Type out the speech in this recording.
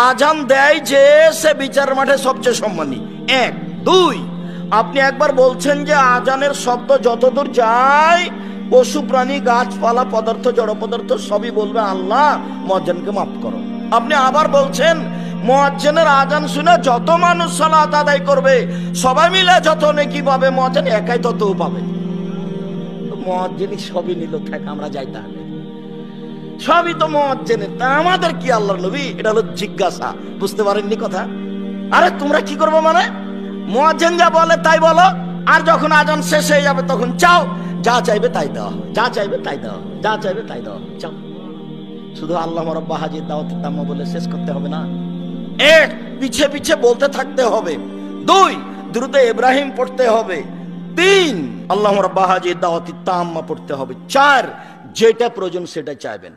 আজান দেয় যে সে বিচার মাঠে সবচেয়ে সম্মানী। এক। দুই, আপনি একবার বলছেন যে আজানের শব্দ যতদূর যায় পশু প্রাণী গাছপালা পদার্থ জড় পদার্থ সবই বলবে আল্লাহ মুয়াজ্জিনকে মাফ করো। আপনি আবার বলছেন মুয়াজ্জিনের আজান শুনে যত মানুষ সালাত আদায় করবে সবাই মিলে যত নেকি পাবে মুয়াজ্জিন একাই তত পাবে। মুয়াজ্জিনই সবই নিল, থাক আমরা যাই তাহলে, সবই তো মুয়াজ্জিনের, তা আমাদের কি আল্লাহর নবী? এটা হলো জিজ্ঞাসা। বুঝতে পারেননি কথা? আরে তোমরা কি করবো মানে মুয়াজ্জিন যা বলে তাই বলো, আর যখন আজান শেষ হয়ে যাবে তখন চাও, যা চাইবে তাই দেওয়া, যা চাইবে তাই দেওয়া, যা চাইবে তাই দেওয়া, চাও। শুধু আল্লাহ রাব্বুল হাজির দাওয়াত তাম্মা বলে শেষ করতে হবে না। এক, পিছে পিছে বলতে থাকতে হবে। দুই, দ্রুত ইব্রাহিম পড়তে হবে। তিন, আল্লাহ রাব্বুল হাজির দাওয়াত তাম্মা পড়তে হবে। চার, যেটা প্রয়োজন সেটা চাইবেন।